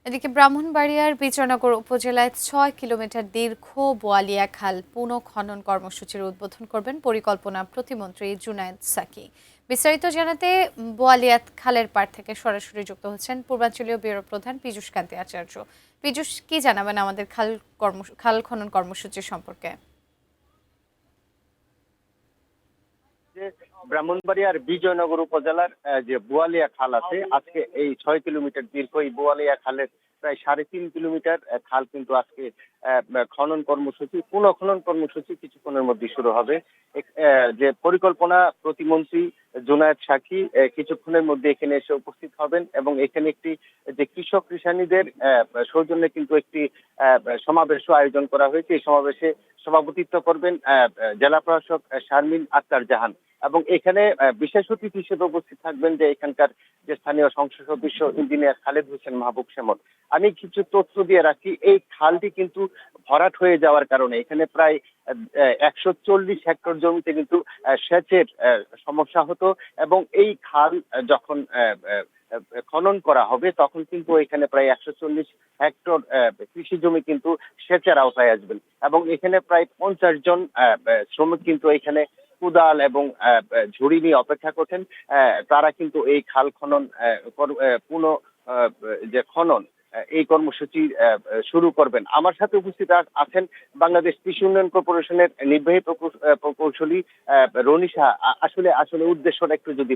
এদিকে ব্রাহ্মণবাড়িয়ার বিজয়নগর উপজেলায় ৬ কিলোমিটার দীর্ঘ বোয়ালিয়া খাল পুনঃখনন কর্মসূচির উদ্বোধন করবেন পরিকল্পনা প্রতিমন্ত্রী জুনায়েদ সাকি। বিস্তারিত জানাতে বোয়ালিয়া খালের পাড় থেকে সরাসরি যুক্ত হচ্ছেন পূর্বাঞ্চলীয় ব্যুরো প্রধান পীযূষ কান্তি আচার্য। পীযূষ, কি জানাবেন আমাদের খাল খনন কর্মসূচি সম্পর্কে? যে ব্রাহ্মণবাড়িয়ার বিজয়নগর উপজেলার যে বোয়ালিয়া খাল আছে, আজকে এই 6 কিলোমিটার দীর্ঘ এই বোয়ালিয়া খালের প্রায় 3.5 কিলোমিটার খাল কিন্তু আজকে খনন কর্মসূচি পুনঃখনন কর্মসূচি কিছুক্ষণের মধ্যে শুরু হবে। যে পরিকল্পনা প্রতিমন্ত্রী জুনায়েদ সাকি কিছুক্ষণের মধ্যে এখানে এসে উপস্থিত হবেন এবং এখানে একটি যে কৃষক কৃষানীদের সৌজন্যে কিন্তু একটি সমাবেশও আয়োজন করা হয়েছে। এই সমাবেশে সভাপতিত্ব করবেন জেলা প্রশাসক শারমিন আক্তার জাহান এবং এখানে বিশেষ অতিথি হিসেবে উপস্থিত থাকবেন যে এখানকার যে স্থানীয় সংসদ সদস্য ইঞ্জিনিয়ার খালেদ হোসেন মাহবুব শ্যামল। আমি কিছু তথ্য দিয়ে রাখি, এই খালটি কিন্তু ভরাট হয়ে যাওয়ার কারণে এখানে প্রায় 140 হেক্টর জমিতে কিন্তু সেচের সমস্যা হতো এবং এই খাল যখন খনন করা হবে তখন কিন্তু এখানে প্রায় 140 হেক্টর কৃষি জমি কিন্তু সেচের আওতায় আসবেন এবং এখানে প্রায় 50 জন শ্রমিক কিন্তু এখানে কুদাল এবং ঝুড়ি নিয়ে অপেক্ষা করছেন। তারা কিন্তু এই খাল খনন পুনঃ যে খনন এই কর্মসূচি শুরু করবেন। আমার সাথে উপস্থিত আছেন বাংলাদেশ কৃষি উন্নয়ন কর্পোরেশনের নির্বাহী প্রকৌশলী রনিশা। আসলে আসলে উদ্দেশ্যটা একটু যদি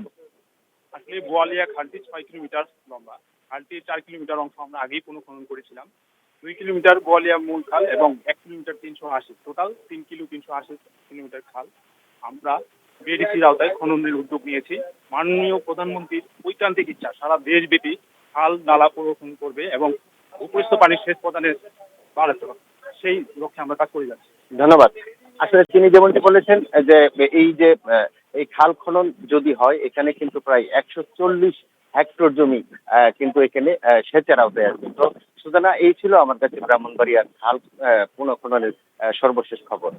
আসলে বোয়ালিয়া খালটি 6 কিলোমিটার লম্বা। খালটির 4 কিলোমিটার অংশ আমরা আগেই পুনঃখনন করেছিলাম। 2 কিলোমিটার বোয়ালিয়া মূল খাল এবং 1 কিলোমিটার 380, টোটাল 3 কিলো 380 কিলোমিটার খাল আমরা বিএডিসির আওতায় খননের উদ্যোগ নিয়েছি। মাননীয় প্রধানমন্ত্রীর ঐকান্তিক ইচ্ছা সারা দেশব্যাপী খাল নালা পুনঃখনন করবে এবং ভূপৃষ্ঠ পানির সেচ প্রদানের বাড়াতে হবে, সেই লক্ষ্যে আমরা কাজ করে যাচ্ছি। ধন্যবাদ। আসলে তিনি যেমনটি বলেছেন যে এই যে এই খাল খনন যদি হয় এখানে কিন্তু প্রায় 140 হেক্টর জমি কিন্তু এখানে সেচের আওতায় আসবে। তো সুতরাং এই ছিল আমার কাছে ব্রাহ্মণবাড়িয়ার খাল পুনঃখননের সর্বশেষ খবর।